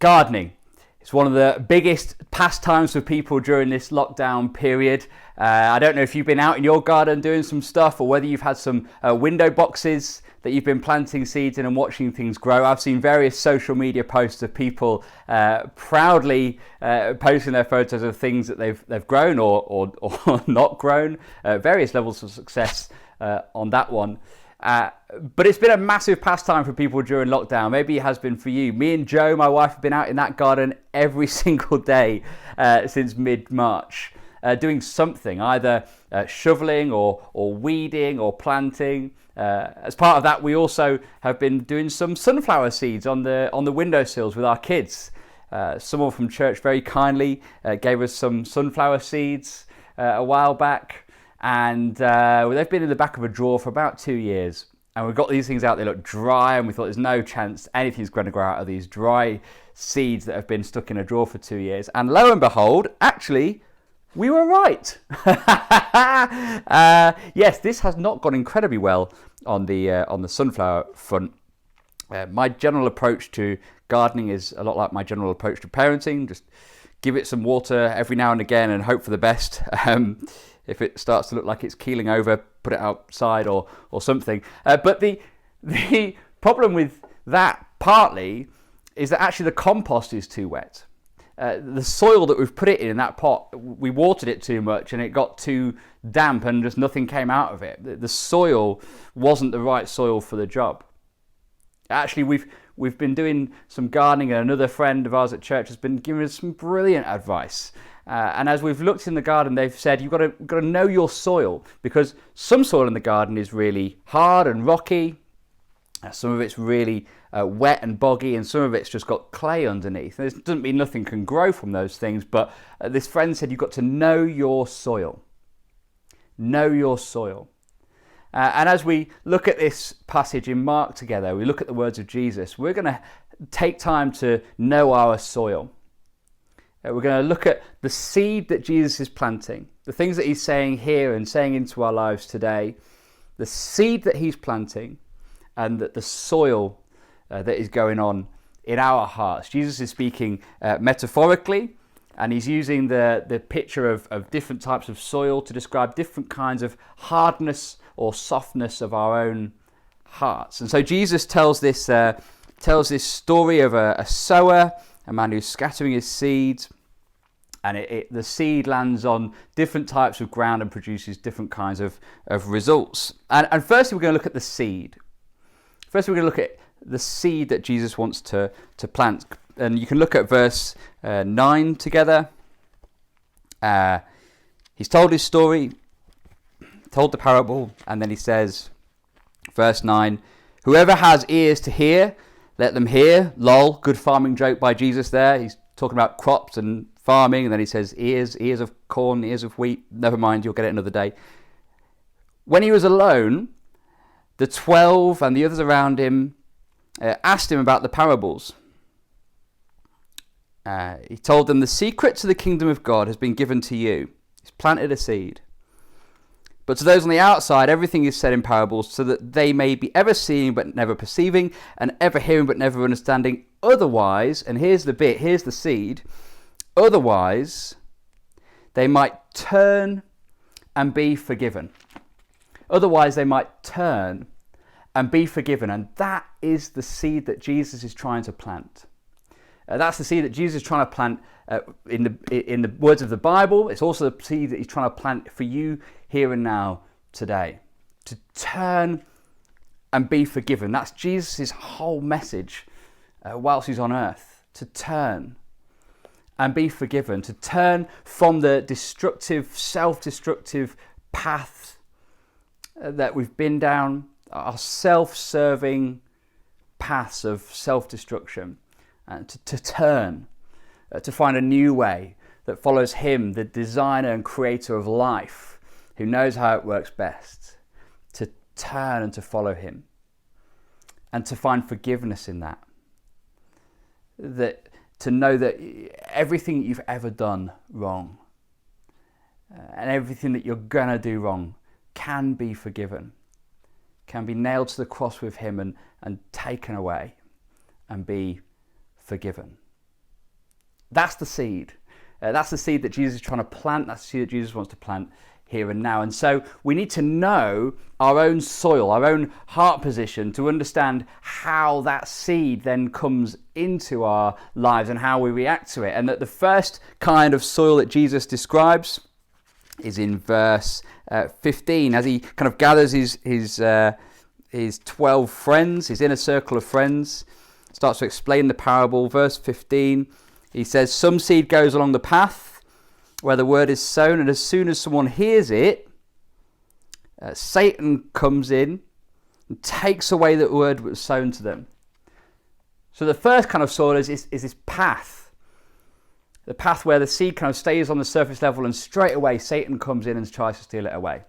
Gardening. It's one of the biggest pastimes for people during this lockdown period. I don't know if you've been out in your garden doing some stuff, or whether you've had some window boxes that you've been planting seeds in and watching things grow. I've seen various social media posts of people proudly posting their photos of things that they've grown or not grown. Various levels of success on that one. But it's been a massive pastime for people during lockdown. Maybe it has been for you. Me and Joe, my wife, have been out in that garden every single day since mid-March, doing something, either shoveling or weeding or planting. As part of that, we also have been doing some sunflower seeds on the windowsills with our kids. Someone from church very kindly gave us some sunflower seeds a while back. And they've been in the back of a drawer for about 2 years, and we've got these things out. They look dry, and we thought there's no chance anything's going to grow out of these dry seeds that have been stuck in a drawer for 2 years. And lo and behold, actually, we were right. Yes, this has not gone incredibly well on the sunflower front. My general approach to gardening is a lot like my general approach to parenting. Just give it some water every now and again and hope for the best. If it starts to look like it's keeling over, put it outside or something. But the problem with that partly is that actually the compost is too wet. The soil that we've put it in that pot, we watered it too much and it got too damp and just nothing came out of it. The soil wasn't the right soil for the job. Actually, we've been doing some gardening, and another friend of ours at church has been giving us some brilliant advice. And as we've looked in the garden, they've said you've got to know your soil, because some soil in the garden is really hard and rocky. Some of it's really wet and boggy, and some of it's just got clay underneath. And it doesn't mean nothing can grow from those things, but this friend said you've got to know your soil. Know your soil. And as we look at this passage in Mark together, we look at the words of Jesus, we're going to take time to know our soil. We're going to look at the seed that Jesus is planting, the things that he's saying here and saying into our lives today, the seed that he's planting, and the soil that is going on in our hearts. Jesus is speaking metaphorically, and he's using the picture of different types of soil to describe different kinds of hardness or softness of our own hearts. And so Jesus tells this story of a sower, a man who's scattering his seeds, and the seed lands on different types of ground and produces different kinds of results. And firstly, we're going to look at the seed. First, we're going to look at the seed that Jesus wants to plant. And you can look at verse 9 together. He's told his story, told the parable, and then he says, verse 9, whoever has ears to hear, let them hear. Lol, good farming joke by Jesus there. He's talking about crops and farming, and then he says ears of corn, ears of wheat. Never mind, you'll get it another day. When he was alone, the 12 and the others around him asked him about the parables. He told them, the secret to the kingdom of God has been given to you. He's planted a seed. But to those on the outside, everything is said in parables, so that they may be ever seeing but never perceiving, and ever hearing but never understanding. Otherwise, and here's the seed, otherwise they might turn and be forgiven. Otherwise they might turn and be forgiven. And that is the seed that Jesus is trying to plant. That's the seed that Jesus is trying to plant in the words of the Bible. It's also the seed that he's trying to plant for you here and now today. To turn and be forgiven. That's Jesus' whole message whilst he's on earth. To turn and be forgiven. To turn from the destructive, self-destructive path that we've been down, our self-serving paths of self-destruction. And to turn, to find a new way that follows him, the designer and creator of life, who knows how it works best. To turn and to follow him. And to find forgiveness in that. To know that everything you've ever done wrong, and everything that you're going to do wrong, can be forgiven. Can be nailed to the cross with him and taken away and be forgiven. That's the seed. That's the seed that Jesus is trying to plant. That's the seed that Jesus wants to plant here and now. And so we need to know our own soil, our own heart position, to understand how that seed then comes into our lives and how we react to it. And that the first kind of soil that Jesus describes is in verse 15, as he kind of gathers his 12 friends, his inner circle of friends, starts to explain the parable. Verse 15, he says, some seed goes along the path where the word is sown, and as soon as someone hears it, Satan comes in and takes away the word that was sown to them. So the first kind of soil is this path. The path where the seed kind of stays on the surface level, and straight away Satan comes in and tries to steal it away.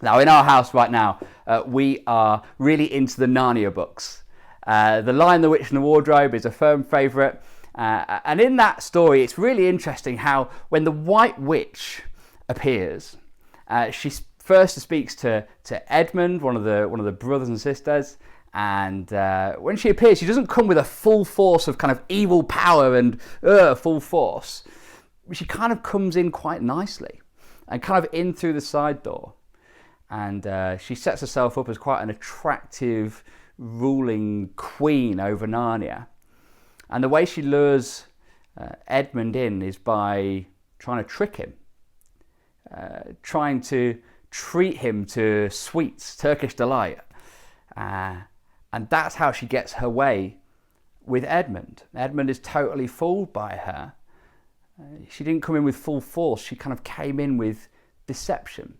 Now, in our house right now, we are really into the Narnia books. The Lion, the Witch and the Wardrobe is a firm favourite. And in that story, it's really interesting how when the White Witch appears, she first speaks to Edmund, one of the brothers and sisters. And when she appears, she doesn't come with a full force of kind of evil power and full force. She kind of comes in quite nicely and kind of in through the side door. And she sets herself up as quite an attractive ruling queen over Narnia. And the way she lures Edmund in is by trying to trick him, trying to treat him to sweets, Turkish delight. And that's how she gets her way with Edmund. Edmund is totally fooled by her. She didn't come in with full force. She kind of came in with deception.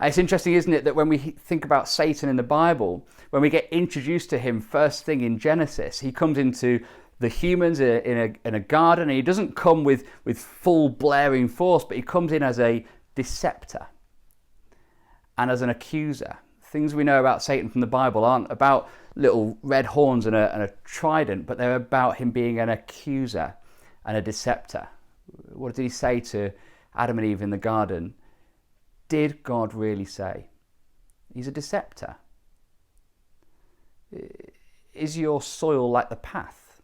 It's interesting, isn't it, that when we think about Satan in the Bible, when we get introduced to him first thing in Genesis, he comes into the humans in a garden, and he doesn't come with full blaring force, but he comes in as a deceptor and as an accuser. Things we know about Satan from the Bible aren't about little red horns and a trident, but they're about him being an accuser and a deceptor. What did he say to Adam and Eve in the garden? Did God really say? He's a deceptor. Is your soil like the path?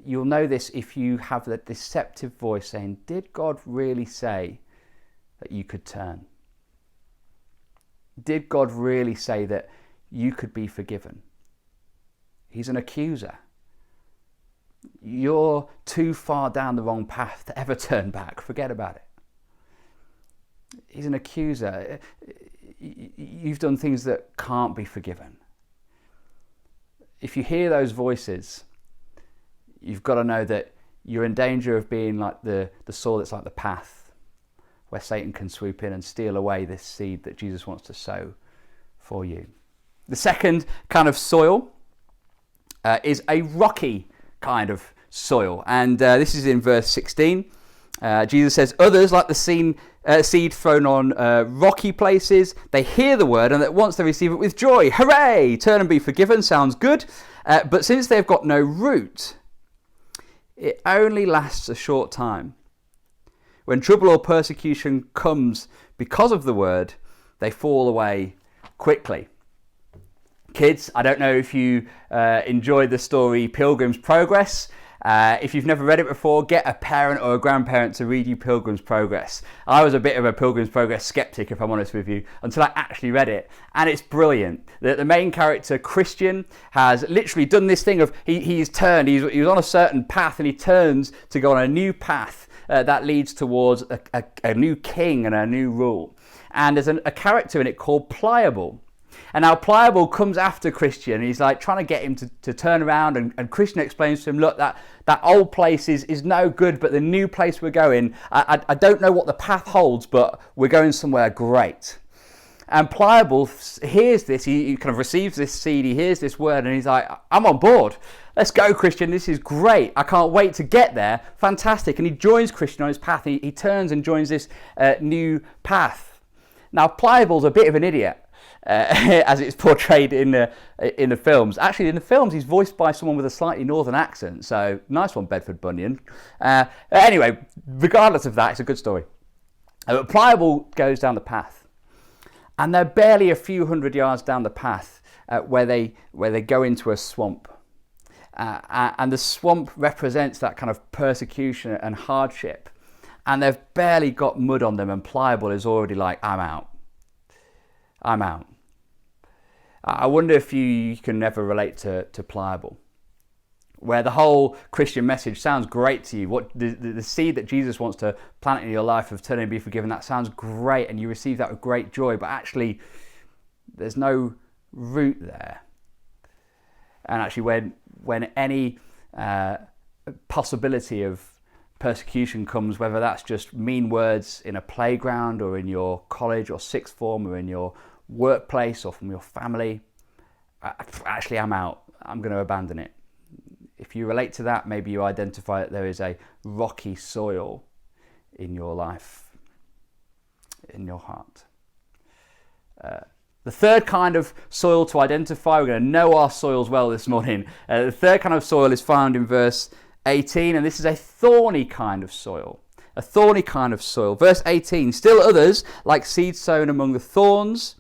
You'll know this if you have that deceptive voice saying, did God really say that you could turn? Did God really say that you could be forgiven? He's an accuser. You're too far down the wrong path to ever turn back. Forget about it. He's an accuser. You've done things that can't be forgiven. If you hear those voices, you've got to know that you're in danger of being like the soil that's like the path, where Satan can swoop in and steal away this seed that Jesus wants to sow for you. The second kind of soil is a rocky kind of soil. And this is in verse 16. Jesus says, others, like the seed thrown on rocky places, they hear the word and at once they receive it with joy. Hooray! Turn and be forgiven. Sounds good. But since they've got no root, it only lasts a short time. When trouble or persecution comes because of the word, they fall away quickly. Kids, I don't know if you enjoyed the story Pilgrim's Progress. If you've never read it before, get a parent or a grandparent to read you Pilgrim's Progress. I was a bit of a Pilgrim's Progress skeptic, if I'm honest with you, until I actually read it. And it's brilliant. The main character, Christian, has literally done this thing of, he's turned, he was on a certain path and he turns to go on a new path that leads towards a new king and a new rule. And there's a character in it called Pliable. And now Pliable comes after Christian. He's like trying to get him to turn around, and Christian explains to him, look, that old place is no good, but the new place we're going, I don't know what the path holds, but we're going somewhere great. And Pliable hears this, he kind of receives this seed, he hears this word, and he's like, I'm on board. Let's go, Christian, this is great. I can't wait to get there. Fantastic. And he joins Christian on his path. He turns and joins this new path. Now, Pliable's a bit of an idiot. As it's portrayed in the films. Actually, in the films, he's voiced by someone with a slightly northern accent. So, nice one, Bedford Bunyan. Anyway, regardless of that, it's a good story. Pliable goes down the path. And they're barely a few hundred yards down the path where they go into a swamp. And the swamp represents that kind of persecution and hardship. And they've barely got mud on them, and pliable is already like, I'm out. I'm out. I wonder if you can never relate to pliable, where the whole Christian message sounds great to you. What the seed that Jesus wants to plant in your life of turn and be forgiven, that sounds great, and you receive that with great joy, but actually there's no root there. And actually when any possibility of persecution comes, whether that's just mean words in a playground or in your college or sixth form or in your workplace or from your family, actually I'm out. I'm going to abandon it. If you relate to that, maybe you identify that there is a rocky soil in your life, in your heart. The third kind of soil to identify, we're going to know our soils well this morning. The third kind of soil is found in verse 18, and this is a thorny kind of soil. A thorny kind of soil. Verse 18, still others, like seed sown among the thorns,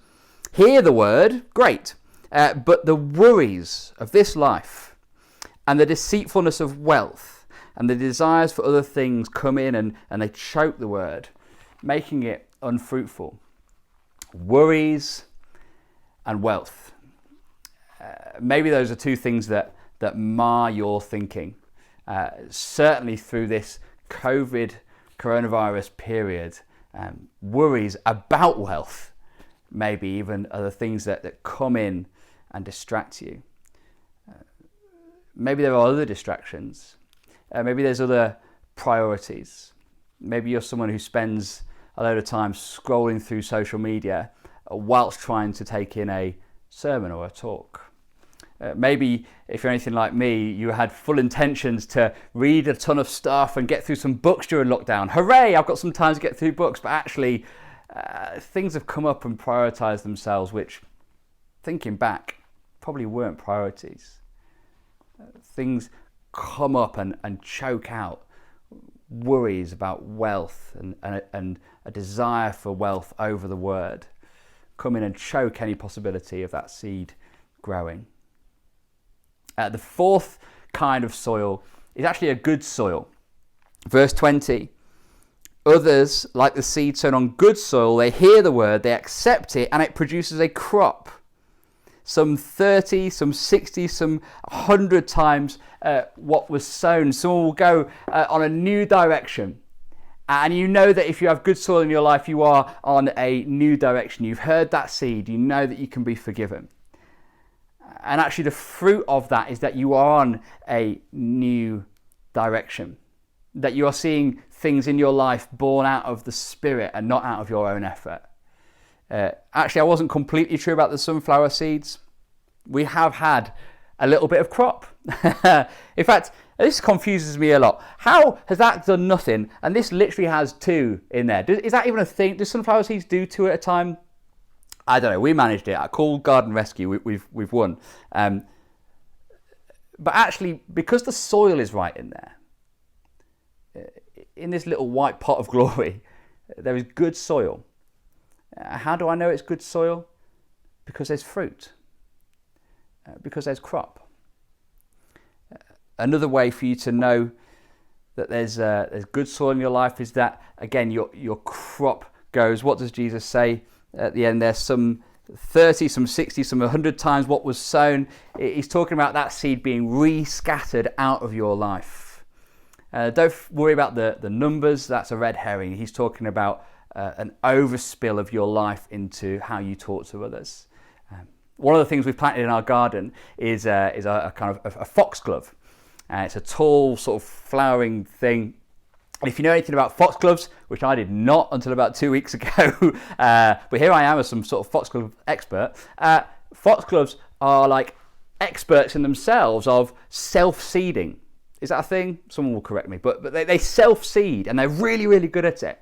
hear the word, great, but the worries of this life and the deceitfulness of wealth and the desires for other things come in and they choke the word, making it unfruitful. Worries and wealth. Maybe those are two things that mar your thinking. Certainly through this coronavirus period, worries about wealth, maybe even other things that come in and distract you. Maybe there are other distractions. Maybe there's other priorities. Maybe you're someone who spends a load of time scrolling through social media whilst trying to take in a sermon or a talk. Maybe if you're anything like me, you had full intentions to read a ton of stuff and get through some books during lockdown. Hooray, I've got some time to get through books, but actually things have come up and prioritised themselves, which, thinking back, probably weren't priorities. Things come up and choke out worries about wealth and a desire for wealth over the word. Come in and choke any possibility of that seed growing. The fourth kind of soil is actually a good soil. Verse 20, others, like the seed sown on good soil, they hear the word, they accept it, and it produces a crop. Some 30, some 60, some 100 times what was sown. Someone will go on a new direction. And you know that if you have good soil in your life, you are on a new direction. You've heard that seed. You know that you can be forgiven. And actually the fruit of that is that you are on a new direction. That you are seeing things in your life born out of the Spirit and not out of your own effort. Actually, I wasn't completely true about the sunflower seeds. We have had a little bit of crop. In fact, this confuses me a lot. How has that done nothing? And this literally has 2 in there. Is that even a thing? Do sunflower seeds do 2 at a time? I don't know. We managed it. I called Garden Rescue. We've won. But actually, because the soil is right in there, in this little white pot of glory, there is good soil. How do I know it's good soil? Because there's fruit. Because there's crop. Another way for you to know that there's good soil in your life is that, again, your crop goes. What does Jesus say at the end there? Some 30, some 60, some 100 times what was sown. He's talking about that seed being rescattered out of your life. Don't worry about the numbers. That's a red herring. He's talking about an overspill of your life into how you talk to others. One of the things we've planted in our garden is a kind of a foxglove. It's a tall sort of flowering thing. And if you know anything about foxgloves, which I did not until about 2 weeks ago, but here I am as some sort of foxglove expert. Foxgloves are like experts in themselves of self-seeding. Is that a thing? Someone will correct me, but they self-seed and they're really, really good at it.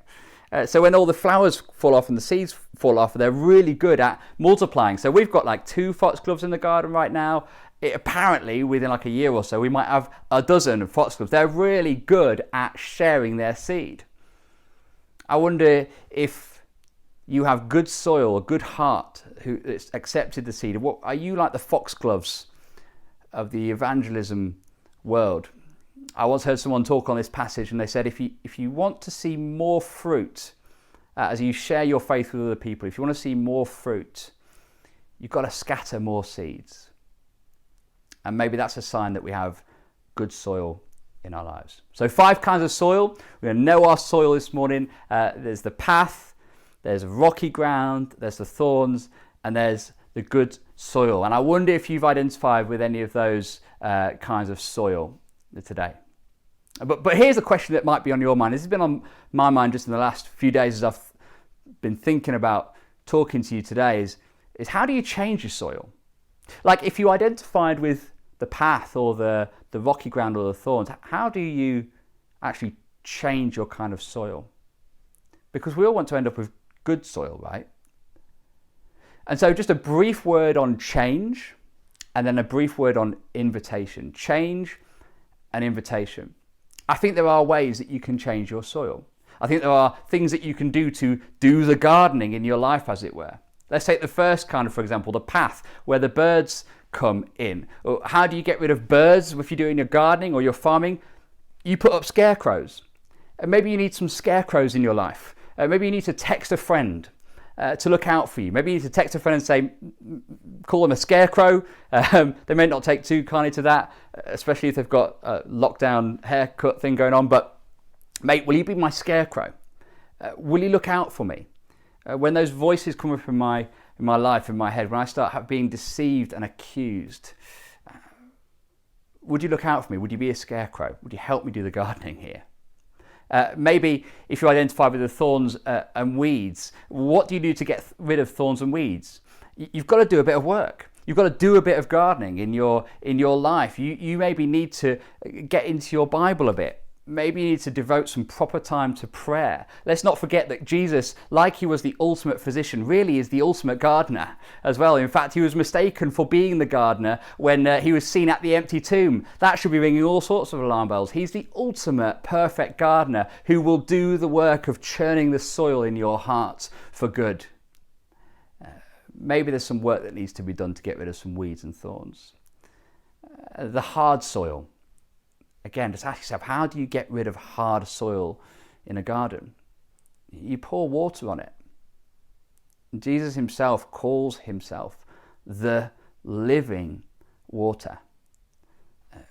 So when all the flowers fall off and the seeds fall off, they're really good at multiplying. So we've got like 2 foxgloves in the garden right now. Apparently, within like a year or so, we might have a dozen foxgloves. They're really good at sharing their seed. I wonder if you have good soil, a good heart, who accepted the seed. What are you like the foxgloves of the evangelism world. I once heard someone talk on this passage, and they said if you want to see more fruit as you share your faith with other people, if you want to see more fruit, you've got to scatter more seeds. And maybe that's a sign that we have good soil in our lives. So 5 kinds of soil. We're going to know our soil this morning. There's the path, there's rocky ground, there's the thorns, and there's the good soil. And I wonder if you've identified with any of those kinds of soil today. But here's a question that might be on your mind. This has been on my mind just in the last few days as I've been thinking about talking to you today is how do you change your soil? Like if you identified with the path or the rocky ground or the thorns, how do you actually change your kind of soil? Because we all want to end up with good soil, right? And so just a brief word on change and then a brief word on invitation. Change and invitation. I think there are ways that you can change your soil. I think there are things that you can do to do the gardening in your life, as it were. Let's take the first kind of, for example, the path, where the birds come in. How do you get rid of birds if you're doing your gardening or your farming? You put up scarecrows. Maybe you need some scarecrows in your life. Maybe you need to text a friend to look out for you. Maybe you need to text a friend and say, call them a scarecrow. They may not take too kindly to that, especially if they've got a lockdown haircut thing going on. But mate, will you be my scarecrow? Will you look out for me? When those voices come up in my life, in my head, when I start being deceived and accused, would you look out for me? Would you be a scarecrow? Would you help me do the gardening here? Maybe if you identify with the thorns and weeds, what do you do to get rid of thorns and weeds? You've got to do a bit of work. You've got to do a bit of gardening in your life. You maybe need to get into your Bible a bit. Maybe you need to devote some proper time to prayer. Let's not forget that Jesus, like he was the ultimate physician, really is the ultimate gardener as well. In fact, he was mistaken for being the gardener when he was seen at the empty tomb. That should be ringing all sorts of alarm bells. He's the ultimate perfect gardener who will do the work of churning the soil in your heart for good. Maybe there's some work that needs to be done to get rid of some weeds and thorns. The hard soil. Again, just ask yourself, how do you get rid of hard soil in a garden? You pour water on it. Jesus himself calls himself the living water.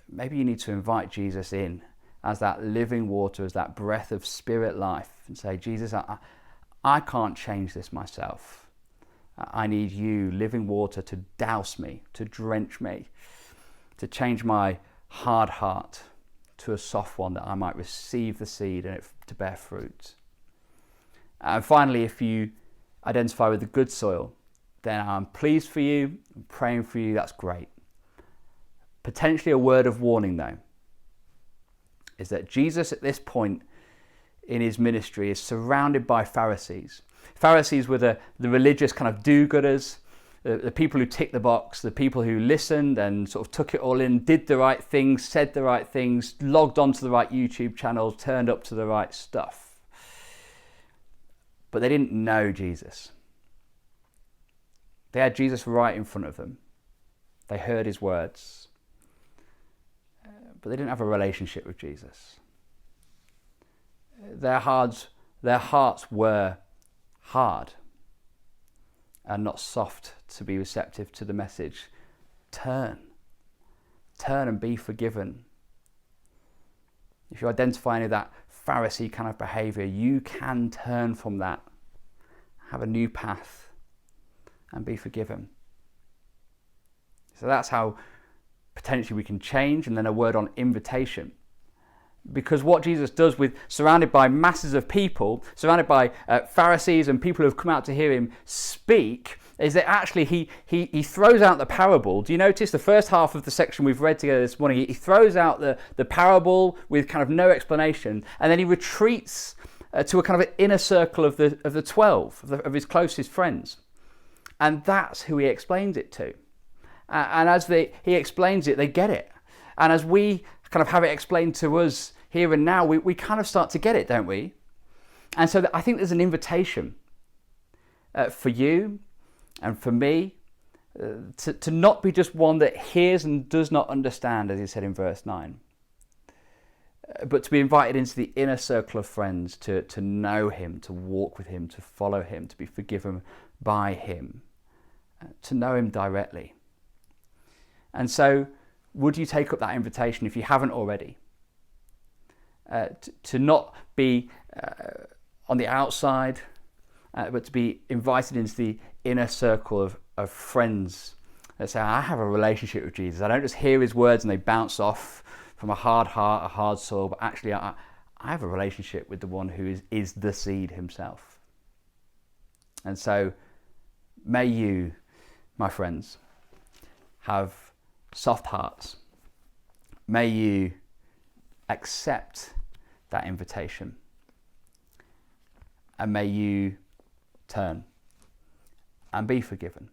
Maybe you need to invite Jesus in as that living water, as that breath of spirit life, and say, Jesus, I can't change this myself. I need you, living water, to douse me, to drench me, to change my hard heart to a soft one, that I might receive the seed and it to bear fruit. And finally, if you identify with the good soil, then I'm pleased for you, I'm praying for you, that's great. Potentially a word of warning though, is that Jesus at this point in his ministry is surrounded by Pharisees. Pharisees were the religious kind of do-gooders, the people who ticked the box, the people who listened and sort of took it all in, did the right things, said the right things, logged onto the right YouTube channels, turned up to the right stuff. But they didn't know Jesus. They had Jesus right in front of them. They heard his words, but they didn't have a relationship with Jesus. Their hearts were hard and not soft to be receptive to the message. Turn and be forgiven. If you identify any of that Pharisee kind of behavior, you can turn from that, have a new path and be forgiven. So that's how potentially we can change. And then a word on invitation. Because what Jesus does, with surrounded by masses of people, surrounded by Pharisees and people who have come out to hear him speak, is that actually he throws out the parable. Do you notice the first half of the section we've read together this morning? He throws out the parable with kind of no explanation, and then he retreats to a kind of an inner circle of the 12, of his closest friends. And that's who he explains it to. And as he explains it, they get it. And as we kind of have it explained to us here and now, we kind of start to get it, don't we? And so I think there's an invitation for you and for me to not be just one that hears and does not understand, as he said in verse 9, but to be invited into the inner circle of friends, to know him, to walk with him, to follow him, to be forgiven by him, to know him directly. And so, would you take up that invitation if you haven't already? To not be on the outside, but to be invited into the inner circle of friends that say, I have a relationship with Jesus. I don't just hear his words and they bounce off from a hard heart, a hard soul, but actually I have a relationship with the one who is the seed himself. And so may you, my friends, have soft hearts. May you accept that invitation. And may you turn and be forgiven.